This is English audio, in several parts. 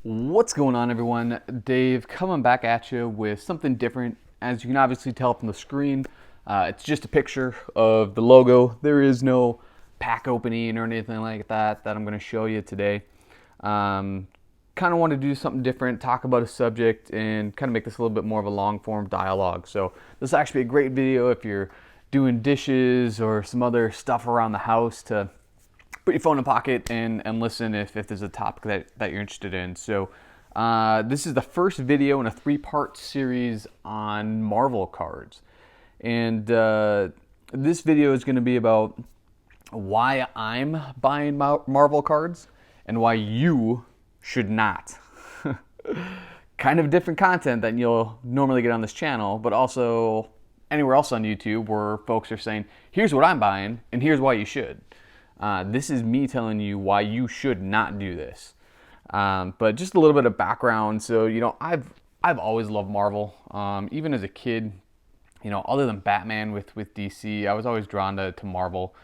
What's going on, everyone? Dave coming back at you with something different. As you can obviously tell from the screen, it's just a picture of the logo. There is no pack opening or anything like that I'm going to show you today. Kind of want to do something different, talk about a subject, and kind of make this a little bit more of a long form dialogue. So this will actually be a great video if you're doing dishes or some other stuff around the house to put your phone in pocket and listen if there's a topic that you're interested in. So this is the first video in a 3-part series on Marvel cards. And this video is going to be about why I'm buying Marvel cards and why you should not. Kind of different content than you'll normally get on this channel, but also anywhere else on YouTube where folks are saying, here's what I'm buying and here's why you should. This is me telling you why you should not do this. But just a little bit of background. So, I've always loved Marvel. Even as a kid, other than Batman with DC, I was always drawn to Marvel.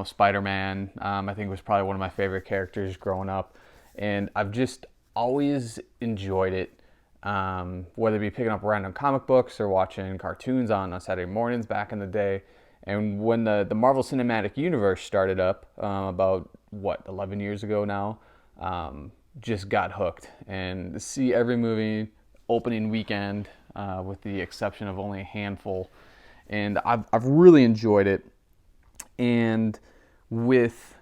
Spider-Man, I think was probably one of my favorite characters growing up. And I've just always enjoyed it. Whether it be picking up random comic books or watching cartoons on Saturday mornings back in the day. And when the Marvel Cinematic Universe started up about, 11 years ago now, just got hooked. And to see every movie opening weekend, with the exception of only a handful. And I've really enjoyed it. And with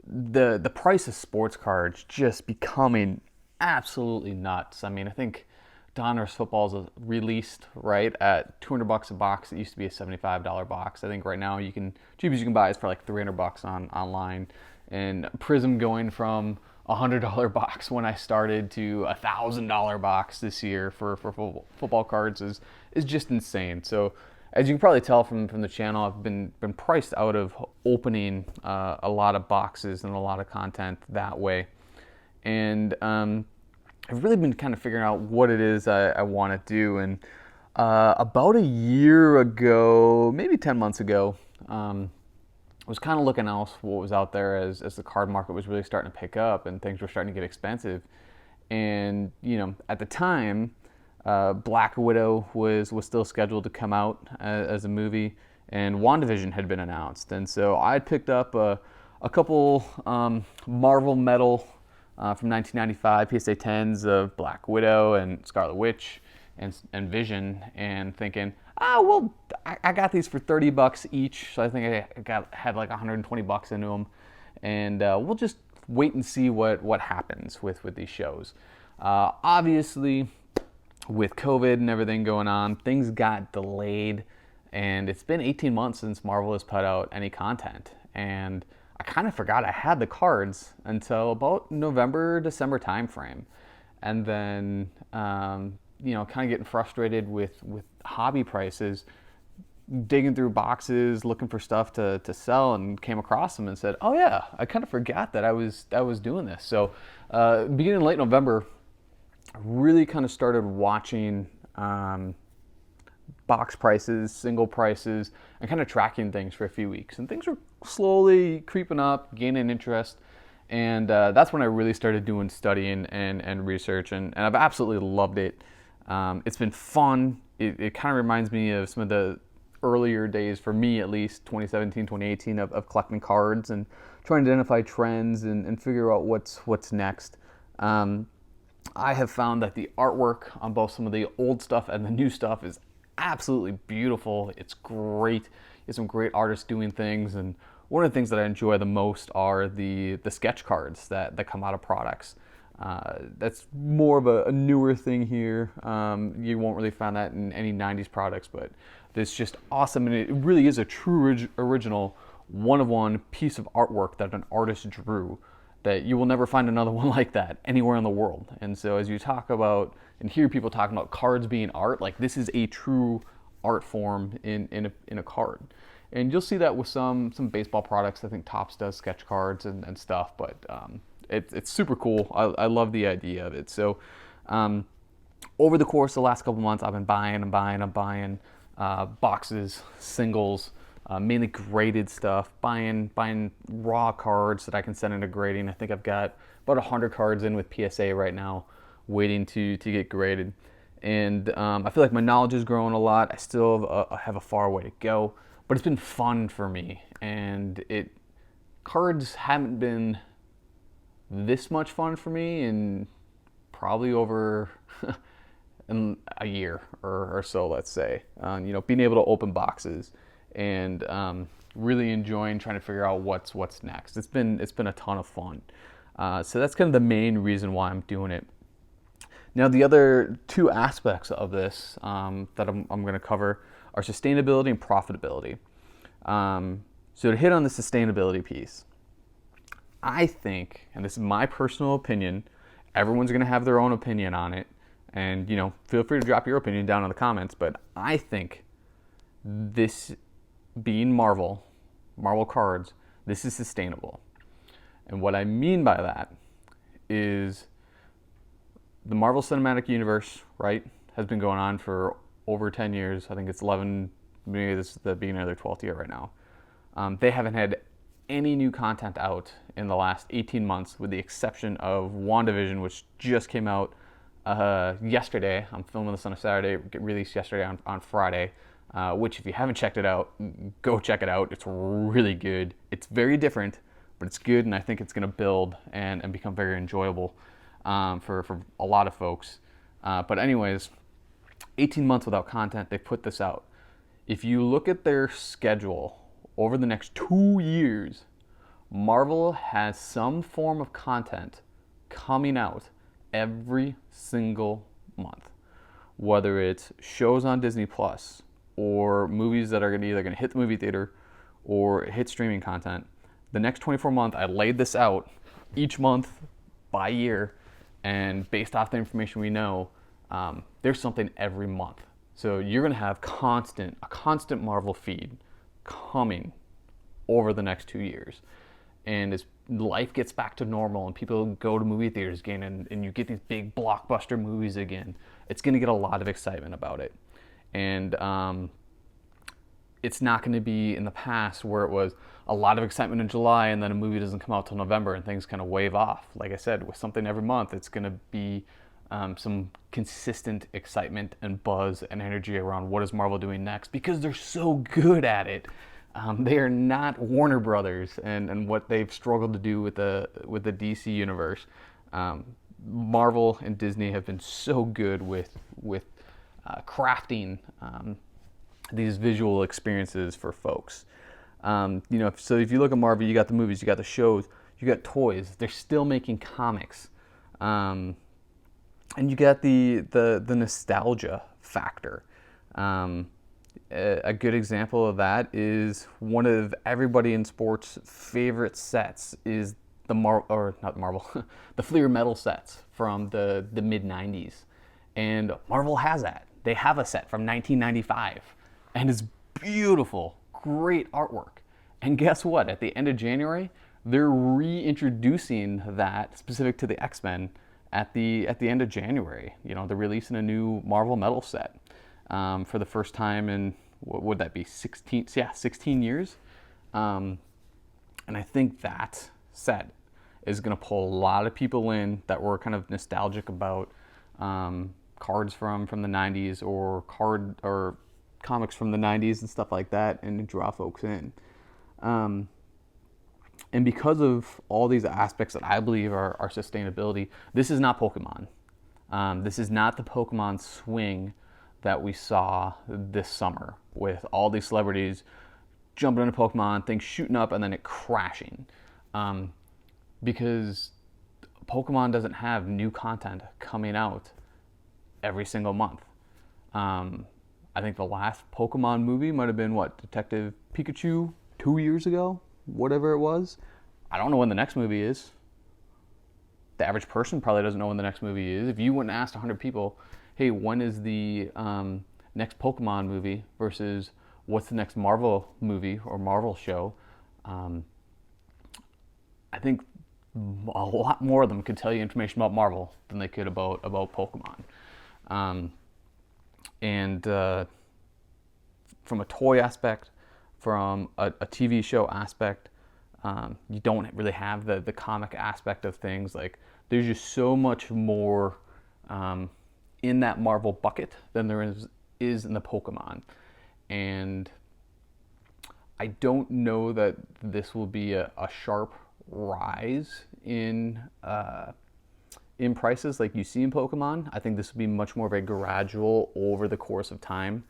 the price of sports cards just becoming absolutely nuts. I mean, I think Donruss footballs is released right at $200 a box. It used to be a $75 box. I think right now cheapest you can buy is for like $300 online. And Prism going from $100 box when I started to a $1,000 box this year for football cards is just insane. So as you can probably tell from the channel, I've been priced out of opening a lot of boxes and a lot of content that way. And I've really been kind of figuring out what it is I want to do. And about a year ago, maybe 10 months ago, I was kind of looking else what was out there as the card market was really starting to pick up and things were starting to get expensive. And, at the time, Black Widow was still scheduled to come out as a movie, and WandaVision had been announced. And so I had picked up a couple Marvel Metal from 1995 PSA 10s of Black Widow and Scarlet Witch and Vision, and thinking, I got these for $30 each, so I think I had like 120 bucks into them, and we'll just wait and see what happens with these shows. Obviously, with COVID and everything going on, things got delayed, and it's been 18 months since Marvel has put out any content, and I kind of forgot I had the cards until about November, December timeframe. And then, kind of getting frustrated with hobby prices, digging through boxes, looking for stuff to sell, and came across them and said, oh yeah, I kind of forgot that I was doing this. So beginning late November, I really kind of started watching box prices, single prices, and kind of tracking things for a few weeks. And things were slowly creeping up, gaining interest. And that's when I really started doing studying and research. And I've absolutely loved it. It's been fun. It kind of reminds me of some of the earlier days, for me at least, 2017, 2018, of collecting cards and trying to identify trends and figure out what's next. I have found that the artwork on both some of the old stuff and the new stuff is absolutely beautiful. It's great. There's some great artists doing things, and one of the things that I enjoy the most are the sketch cards that come out of products. That's more of a newer thing here. You won't really find that in any 90s products, but it's just awesome, and it really is a true original one-of-one piece of artwork that an artist drew, that you will never find another one like that anywhere in the world. And so as you talk about and hear people talking about cards being art, like, this is a true art form in a card. And you'll see that with some baseball products. I think Topps does sketch cards and stuff, but it's super cool. I love the idea of it. So over the course of the last couple months, I've been buying boxes, singles, mainly graded stuff, buying raw cards that I can send into grading. I think I've got about 100 cards in with PSA right now, waiting to get graded. And I feel like my knowledge is growing a lot. I still have a far way to go, but it's been fun for me. And cards haven't been this much fun for me in probably over in a year or so, let's say. Being able to open boxes and really enjoying trying to figure out what's next. It's been a ton of fun. So that's kind of the main reason why I'm doing it. Now, the other two aspects of this that I'm going to cover are sustainability and profitability. So to hit on the sustainability piece, I think, and this is my personal opinion, everyone's going to have their own opinion on it, and feel free to drop your opinion down in the comments, but I think this being Marvel cards, this is sustainable. And what I mean by that is the Marvel Cinematic Universe, right, has been going on for over 10 years. I think it's 11, maybe this is the beginning of their 12th year right now. They haven't had any new content out in the last 18 months, with the exception of WandaVision, which just came out yesterday. I'm filming this on a Saturday, get released yesterday on Friday, which if you haven't checked it out, go check it out. It's really good. It's very different, but it's good, and I think it's going to build and become very enjoyable for a lot of folks. But anyways, 18 months without content, they put this out. If you look at their schedule over the next 2 years, Marvel has some form of content coming out every single month, whether it's shows on Disney Plus or movies that are either going to hit the movie theater or hit streaming content. The next 24 months, I laid this out each month by year, and based off the information we know, there's something every month. So you're going to have a constant Marvel feed coming over the next 2 years. And as life gets back to normal and people go to movie theaters again, and you get these big blockbuster movies again, it's going to get a lot of excitement about it. And it's not going to be in the past where it was a lot of excitement in July and then a movie doesn't come out till November and things kind of wave off. Like I said, with something every month, it's going to be some consistent excitement and buzz and energy around what is Marvel doing next, because they're so good at it. They are not Warner Brothers and what they've struggled to do with the DC universe. Marvel and Disney have been so good with crafting these visual experiences for folks. So if you look at Marvel, you got the movies, you got the shows, you got toys. They're still making comics, and you got the nostalgia factor. A good example of that is one of everybody in sports' favorite sets is the Fleer metal sets from the mid 90s. And Marvel has that. They have a set from 1995, and it's beautiful, great artwork. And guess what? At the end of January, they're reintroducing that specific to the X-Men at the end of January. They're releasing a new Marvel metal set for the first time in, what would that be, 16 years. And I think that set is going to pull a lot of people in that were kind of nostalgic about cards from the 90s or comics from the 90s and stuff like that, and draw folks in. And because of all these aspects that I believe are sustainability, this is not Pokemon. This is not the Pokemon swing that we saw this summer with all these celebrities jumping into Pokemon, things shooting up, and then it crashing. Because Pokemon doesn't have new content coming out every single month. I think the last Pokemon movie might have been, Detective Pikachu 2 years ago? Whatever it was. I don't know when the next movie is. The average person probably doesn't know when the next movie is. If you went and asked 100 people, hey, when is the next Pokemon movie versus what's the next Marvel movie or Marvel show, I think a lot more of them could tell you information about Marvel than they could about Pokemon. And from a toy aspect, from a TV show aspect, You don't really have the comic aspect of things. Like, there's just so much more in that Marvel bucket than there is in the Pokemon. And I don't know that this will be a sharp rise in prices like you see in Pokemon. I think this will be much more of a gradual over the course of time,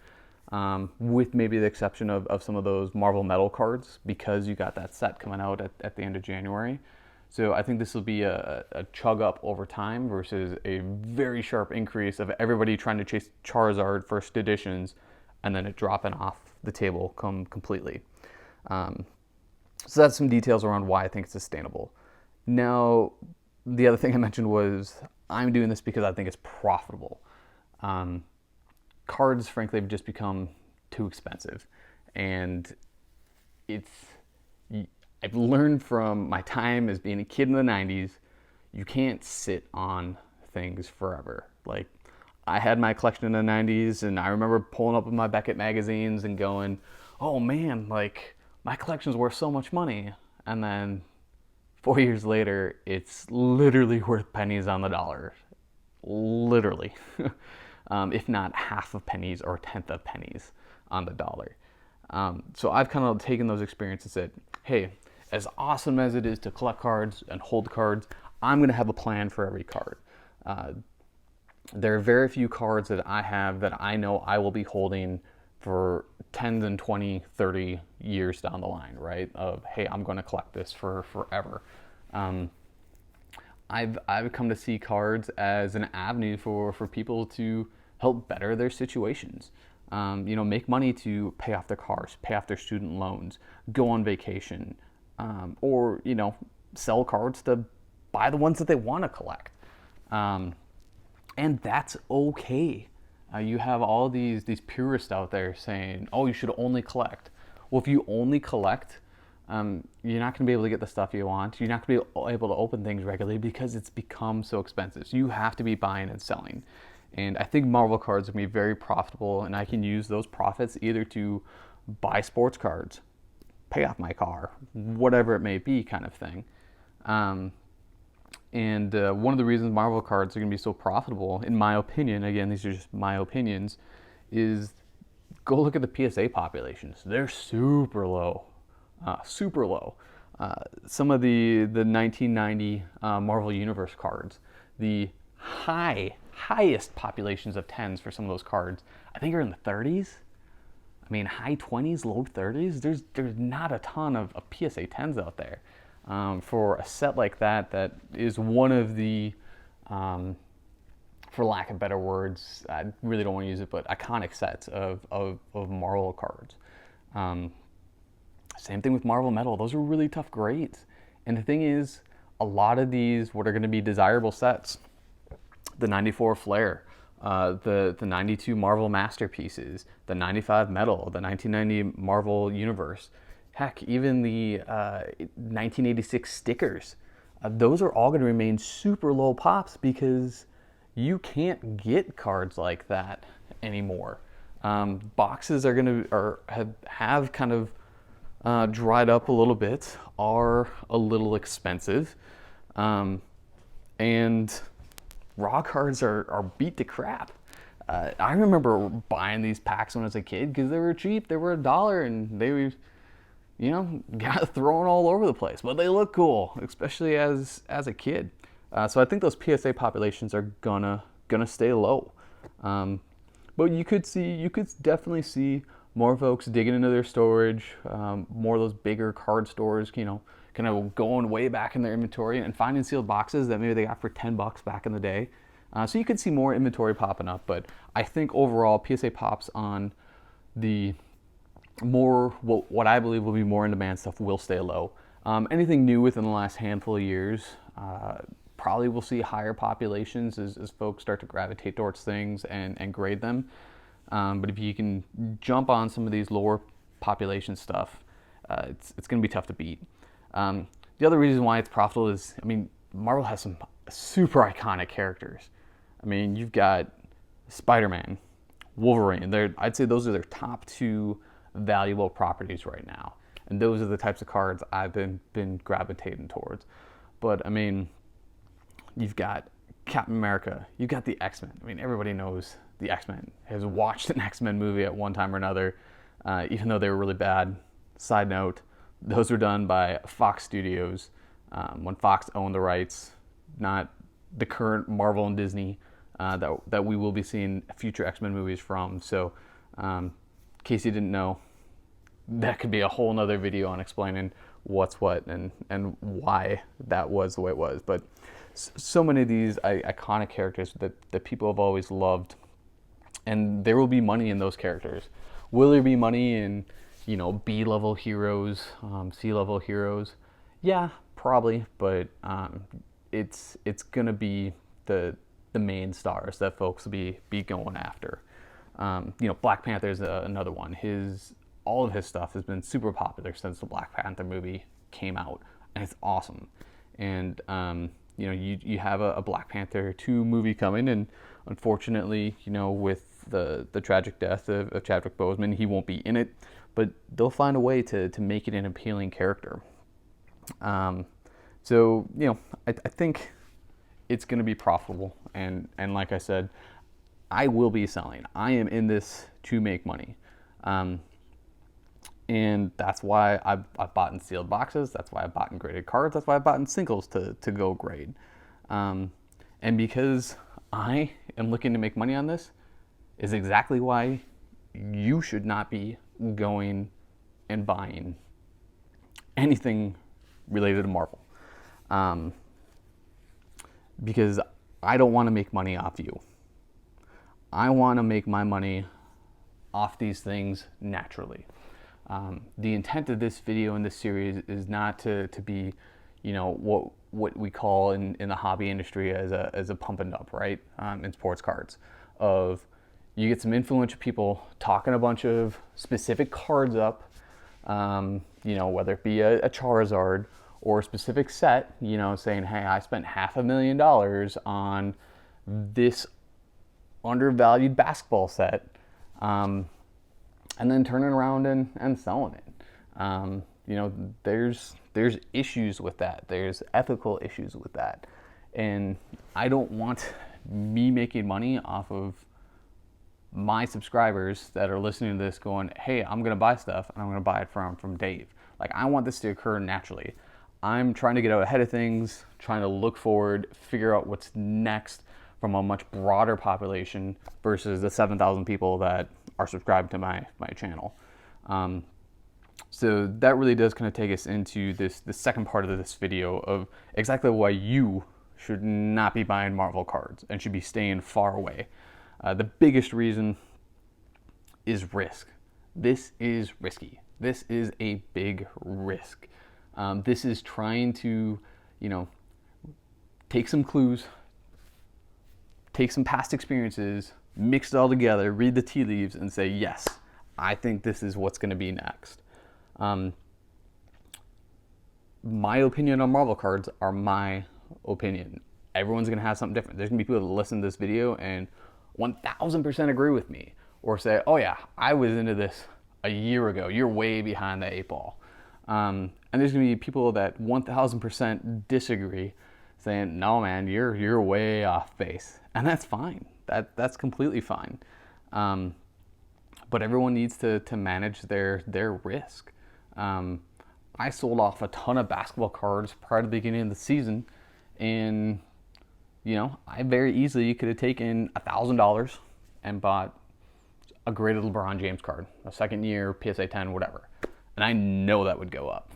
with maybe the exception of some of those Marvel Metal cards, because you got that set coming out at the end of January. So I think this will be a chug up over time versus a very sharp increase of everybody trying to chase Charizard first editions and then it dropping off the table completely. So that's some details around why I think it's sustainable. Now, the other thing I mentioned was I'm doing this because I think it's profitable. Cards, frankly, have just become too expensive. And I've learned from my time as being a kid in the 90s, you can't sit on things forever. Like, I had my collection in the 90s, and I remember pulling up my Beckett magazines and going, oh man, like, my collection's worth so much money. And then 4 years later, it's literally worth pennies on the dollar. Literally. If not half of pennies or a tenth of pennies on the dollar. So I've kind of taken those experiences and said, hey, as awesome as it is to collect cards and hold cards, I'm going to have a plan for every card. There are very few cards that I have that I know I will be holding for 10 and 20, 30 years down the line, right? Of, hey, I'm going to collect this for forever. I've come to see cards as an avenue for people to help better their situations. Make money to pay off their cars, pay off their student loans, go on vacation, or, sell cards to buy the ones that they want to collect. And that's okay. You have all these purists out there saying, oh, you should only collect. Well, if you only collect, you're not going to be able to get the stuff you want. You're not going to be able to open things regularly because it's become so expensive. So you have to be buying and selling. And I think Marvel cards are going to be very profitable, and I can use those profits either to buy sports cards, pay off my car, whatever it may be, kind of thing. And one of the reasons Marvel cards are going to be so profitable, in my opinion, again, these are just my opinions, is go look at the PSA populations. They're super low, super low. Some of the 1990 Marvel Universe cards, the highest populations of 10s for some of those cards, I think are in the 30s. I mean, high 20s, low 30s. There's not a ton of PSA 10s out there. For a set like that is one of the, for lack of better words, I really don't want to use it, but iconic sets of Marvel cards. Same thing with Marvel Metal. Those are really tough grades. And the thing is, a lot of these, what are going to be desirable sets, the 94 Flair, the 92 Marvel Masterpieces, the 95 Metal, the 1990 Marvel Universe, heck, even the 1986 stickers. Those are all going to remain super low pops because you can't get cards like that anymore. Boxes are going to have kind of dried up a little bit, are a little expensive, and raw cards are beat to crap. I remember buying these packs when I was a kid because they were cheap. They were $1, and they were, got thrown all over the place. But they look cool, especially as a kid. So I think those PSA populations are gonna stay low. But you could definitely see more folks digging into their storage, more of those bigger card stores, kind of going way back in their inventory and finding sealed boxes that maybe they got for $10 back in the day. So you could see more inventory popping up, but I think overall PSA pops on the more, what I believe will be more in demand stuff will stay low. Anything new within the last handful of years, probably will see higher populations as folks start to gravitate towards things and grade them. But if you can jump on some of these lower population stuff, it's going to be tough to beat. The other reason why it's profitable is, Marvel has some super iconic characters. You've got Spider-Man, Wolverine. I'd say those are their top two valuable properties right now. and those are the types of cards I've been gravitating towards. But I mean, you've got Captain America, you've got the X-Men. I mean, everybody knows the X-Men, has watched an X-Men movie at one time or another, even though they were really bad. Side note, those were done by Fox Studios, when Fox owned the rights, not the current Marvel and Disney that we will be seeing future X-Men movies from. So, in case you didn't know, that could be a whole nother video on explaining what's what and why that was the way it was. But so many of these iconic characters that people have always loved, and there will be money in those characters. Will there be money in, you know, B-level heroes, C-level heroes? Yeah, probably, but it's gonna be the main stars that folks will be going after. You know, Black Panther is another one. All of his stuff has been super popular since the Black Panther movie came out, and it's awesome. And you know, you have a Black Panther 2 movie coming, and unfortunately, you know, with the tragic death of Chadwick Boseman, he won't be in it, but they'll find a way to make it an appealing character. So, you know, I think it's going to be profitable, and like I said, I will be selling. I am in this to make money. And that's why I've bought in sealed boxes. That's why I've bought in graded cards. That's why I've bought in singles to go grade. And because I am looking to make money on this is exactly why you should not be going and buying anything related to Marvel. Because I don't want to make money off you. I want to make my money off these things naturally. The intent of this video and this series is not to be, you know, what we call in the hobby industry as a pump and dump, right? In sports cards, of you get some influential people talking a bunch of specific cards up, you know, whether it be a Charizard or a specific set, you know, saying, hey, I spent $500,000 on this undervalued basketball set. And then turning around and selling it. You know, there's issues with that. There's ethical issues with that. And I don't want me making money off of my subscribers that are listening to this going, hey, I'm going to buy stuff and I'm going to buy it from Dave. Like, I want this to occur naturally. I'm trying to get out ahead of things, trying to look forward, figure out what's next from a much broader population versus the 7,000 people that are subscribed to my channel. So that really does kind of take us into the second part of this video of exactly why you should not be buying Marvel cards and should be staying far away. The biggest reason is risk. This is risky. This is a big risk. This is trying to, you know, take some clues, take some past experiences, mix it all together, read the tea leaves, and say, yes, I think this is what's going to be next. My opinion on Marvel cards are my opinion. Everyone's going to have something different. There's going to be people that listen to this video and 1,000% agree with me, or say, oh yeah, I was into this a year ago. You're way behind the 8 ball. And there's going to be people that 1,000% disagree, saying, no man, you're way off base. And that's fine. That's completely fine. But everyone needs to manage their risk. I sold off a ton of basketball cards prior to the beginning of the season, and you know, I very easily could have taken $1,000 and bought a graded LeBron James card, a second year PSA 10, whatever, and I know that would go up.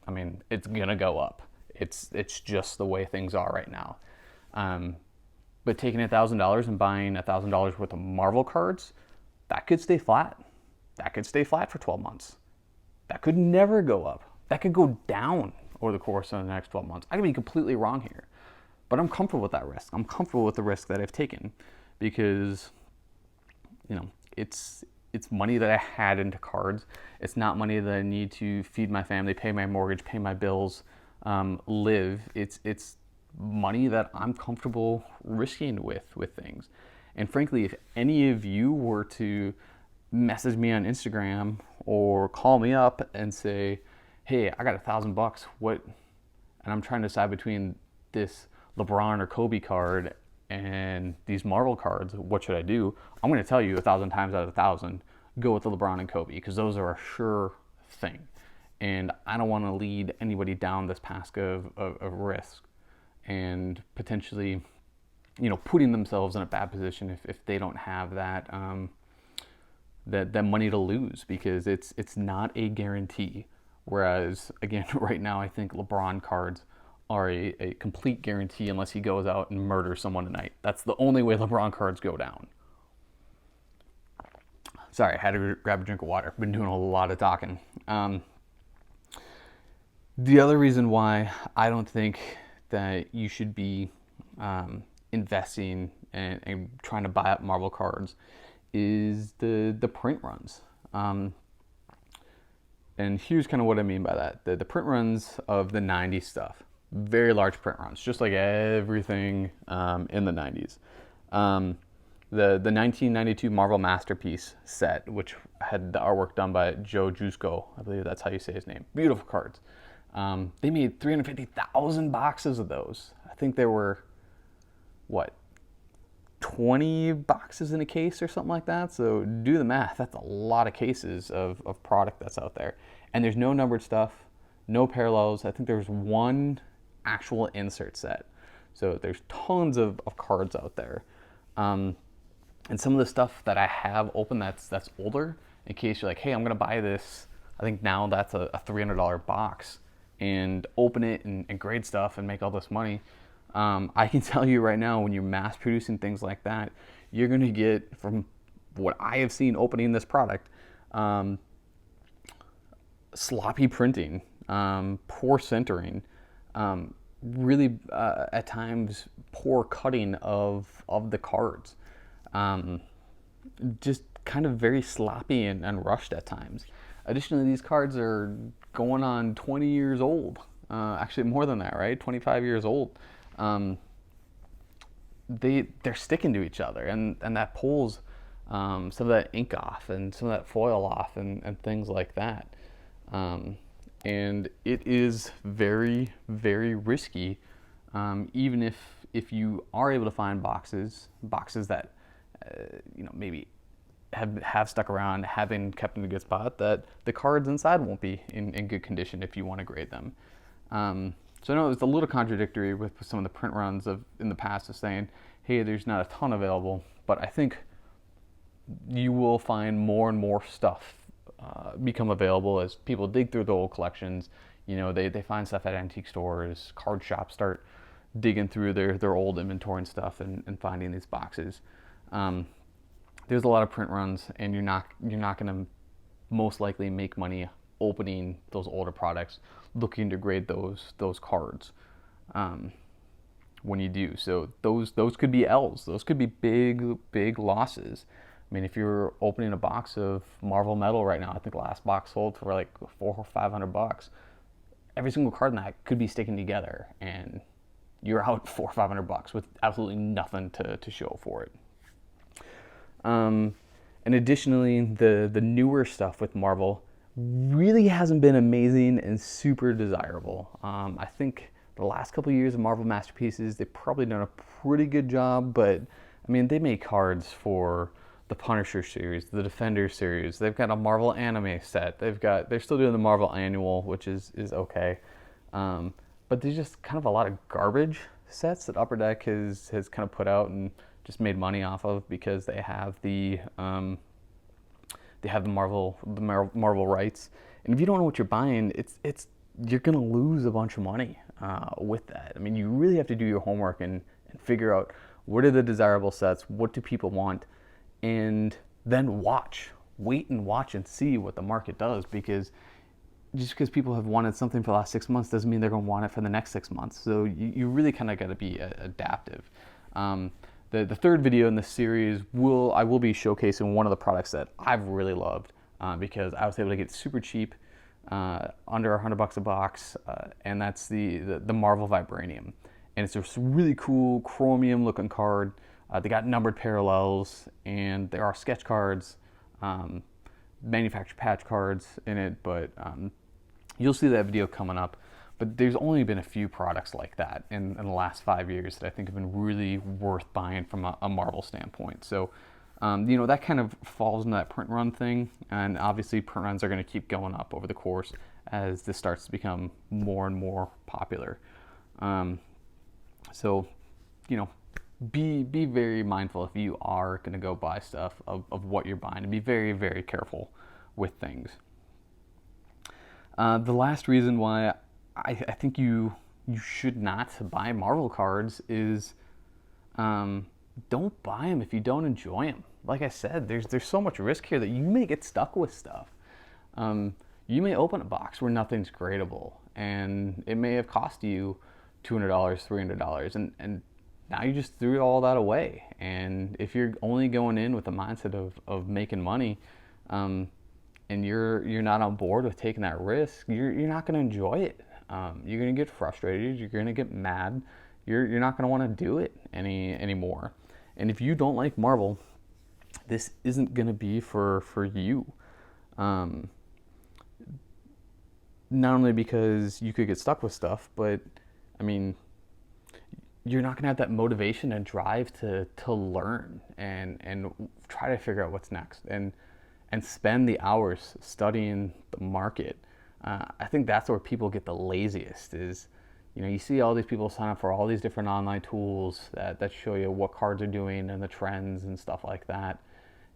I mean, it's gonna go up. It's just the way things are right now. But taking $1,000 and buying $1,000 worth of Marvel cards, that could stay flat. That could stay flat for 12 months. That could never go up. That could go down over the course of the next 12 months. I could be completely wrong here, but I'm comfortable with that risk. I'm comfortable with the risk that I've taken because, you know, it's money that I had into cards. It's not money that I need to feed my family, pay my mortgage, pay my bills, live. It's money that I'm comfortable risking with things. And frankly, if any of you were to message me on Instagram or call me up and say, hey, I got $1,000. What? And I'm trying to decide between this LeBron or Kobe card and these Marvel cards. What should I do? I'm going to tell you 1,000 times out of 1,000, go with the LeBron and Kobe, because those are a sure thing. And I don't want to lead anybody down this path of risk and potentially, putting themselves in a bad position if they don't have that that money to lose, because it's not a guarantee. Whereas, again, right now I think LeBron cards are a complete guarantee unless he goes out and murders someone tonight. That's the only way LeBron cards go down. Sorry, I had to grab a drink of water. Been doing a lot of talking. The other reason why I don't think that you should be investing and trying to buy up Marvel cards is the print runs. And here's kind of what I mean by that. The print runs of the 90s stuff, very large print runs, just like everything in the 90s. The 1992 Marvel Masterpiece set, which had the artwork done by Joe Jusko, I believe that's how you say his name. Beautiful cards. They made 350,000 boxes of those. I think there were, 20 boxes in a case or something like that. So do the math. That's a lot of cases of product that's out there. And there's no numbered stuff, no parallels. I think there's one actual insert set. So there's tons of cards out there. And some of the stuff that I have open that's older, in case you're like, hey, I'm going to buy this. I think now that's a $300 box, and open it and grade stuff and make all this money. I can tell you right now, when you're mass producing things like that, you're going to get, from what I have seen opening this product, sloppy printing, poor centering, really at times poor cutting of the cards, just kind of very sloppy and rushed at times. Additionally, these cards are going on 20 years old, actually more than that, right? 25 years old. They're sticking to each other, and that pulls some of that ink off and some of that foil off and things like that. And it is very, very risky, even if you are able to find boxes that maybe have stuck around, have been kept in a good spot, that the cards inside won't be in good condition if you want to grade them. So I know it's a little contradictory with some of the print runs in the past of saying, hey, there's not a ton available, but I think you will find more and more stuff become available as people dig through the old collections. They find stuff at antique stores, card shops start digging through their old inventory and stuff and finding these boxes. There's a lot of print runs, and you're not going to most likely make money opening those older products, looking to grade those cards when you do. So those could be L's. Those could be big losses. I mean, if you're opening a box of Marvel Metal right now, I think the last box sold for like $400 or $500. Every single card in that could be sticking together, and you're out $400 or $500 with absolutely nothing to show for it. And additionally, the newer stuff with Marvel really hasn't been amazing and super desirable. I think the last couple of years of Marvel Masterpieces, they've probably done a pretty good job, but I mean, they make cards for the Punisher series, the Defender series. They've got a Marvel anime set. They're still doing the Marvel annual, which is okay. But there's just kind of a lot of garbage sets that Upper Deck has kind of put out and just made money off of, because they have the Marvel rights. And if you don't know what you're buying, you're gonna lose a bunch of money with that. I mean, you really have to do your homework and figure out what are the desirable sets, what do people want, and then wait and watch and see what the market does, because just because people have wanted something for the last 6 months doesn't mean they're going to want it for the next 6 months. So you really kind of got to be adaptive. The third video in this series, I will be showcasing one of the products that I've really loved because I was able to get super cheap, under $100 a box, and that's the Marvel Vibranium. And it's a really cool chromium looking card. They got numbered parallels, and there are sketch cards. manufactured patch cards in it, but you'll see that video coming up. But there's only been a few products like that in the last 5 years that I think have been really worth buying from a Marvel standpoint. So, that kind of falls into that print run thing. And obviously, print runs are going to keep going up over the course as this starts to become more and more popular. So, be very mindful if you are going to go buy stuff of what you're buying, and be very, very careful with things. The last reason why I think you should not buy Marvel cards is don't buy them if you don't enjoy them. Like I said, there's so much risk here that you may get stuck with stuff. You may open a box where nothing's gradable, and it may have cost you $200, $300, and now you just threw all that away. And if you're only going in with the mindset of making money, and you're not on board with taking that risk, you're not going to enjoy it. You're going to get frustrated. You're going to get mad. You're not going to want to do it anymore. And if you don't like Marvel, this isn't going to be for you. Not only because you could get stuck with stuff, but I mean, you're not going to have that motivation and drive to learn and try to figure out what's next and spend the hours studying the market. I think that's where people get the laziest is, you see all these people sign up for all these different online tools that show you what cards are doing and the trends and stuff like that.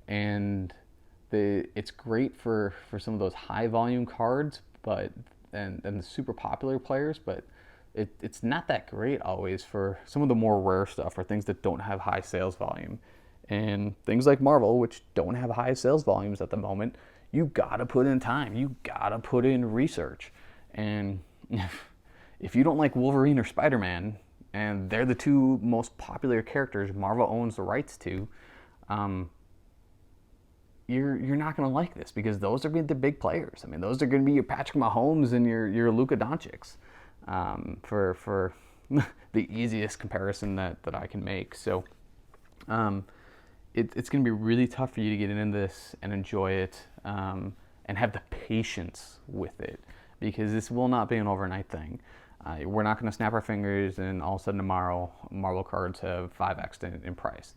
And it's great for some of those high volume cards, but and the super popular players, but it's not that great always for some of the more rare stuff or things that don't have high sales volume. And things like Marvel, which don't have high sales volumes at the moment, you gotta put in time. You gotta put in research. And if you don't like Wolverine or Spider-Man, and they're the two most popular characters Marvel owns the rights to, you're not gonna like this, because those are gonna be the big players. I mean, those are gonna be your Patrick Mahomes and your Luka Doncics, for the easiest comparison that I can make. So, it's going to be really tough for you to get into this and enjoy it, and have the patience with it, because this will not be an overnight thing. We're not going to snap our fingers and all of a sudden tomorrow Marvel cards have 5x in price.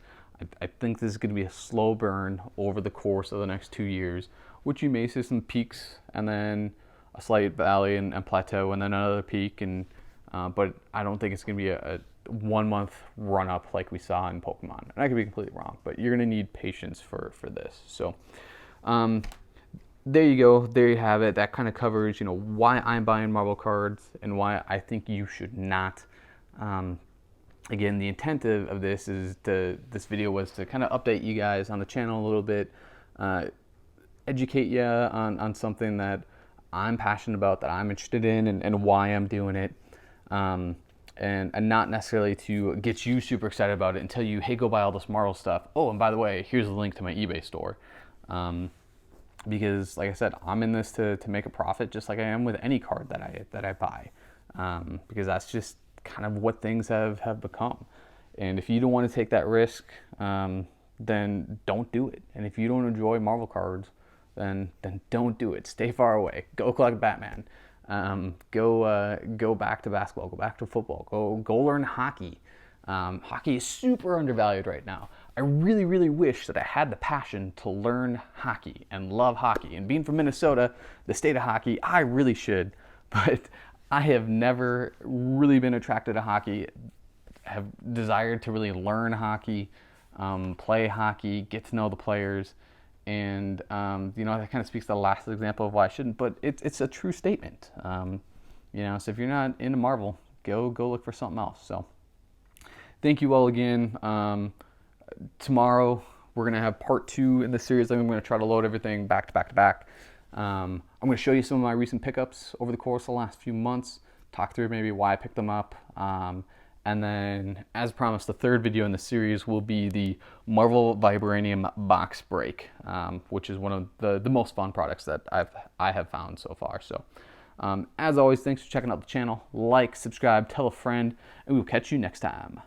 I think this is going to be a slow burn over the course of the next 2 years, which you may see some peaks and then a slight valley and plateau and then another peak. But I don't think it's going to be a 1 month run up like we saw in Pokemon. And I could be completely wrong, but you're going to need patience for this. So there you go. There you have it. That kind of covers, why I'm buying Marvel cards and why I think you should not. Again, the intent of this video was to kind of update you guys on the channel a little bit, educate you on something that I'm passionate about, that I'm interested in, and why I'm doing it. And not necessarily to get you super excited about it and tell you, hey, go buy all this Marvel stuff. Oh, and by the way, here's the link to my eBay store. Because, like I said, I'm in this to make a profit, just like I am with any card that I buy. Because that's just kind of what things have become. And if you don't want to take that risk, then don't do it. And if you don't enjoy Marvel cards, then don't do it. Stay far away. Go collect Batman. Go back to basketball. Go back to football. Go learn hockey. Hockey is super undervalued right now. I really, really wish that I had the passion to learn hockey and love hockey. And being from Minnesota, the state of hockey, I really should. But I have never really been attracted to hockey, have desired to really learn hockey, play hockey, get to know the players. And, that kind of speaks to the last example of why I shouldn't, but it's a true statement. So if you're not into Marvel, go look for something else. So thank you all again. Tomorrow we're going to have part 2 in the series. I'm going to try to load everything back to back to back. I'm going to show you some of my recent pickups over the course of the last few months, talk through maybe why I picked them up. And then, as promised, the third video in the series will be the Marvel Vibranium box break, which is one of the most fun products that I have found so far. So, as always, thanks for checking out the channel. Like, subscribe, tell a friend, and we'll catch you next time.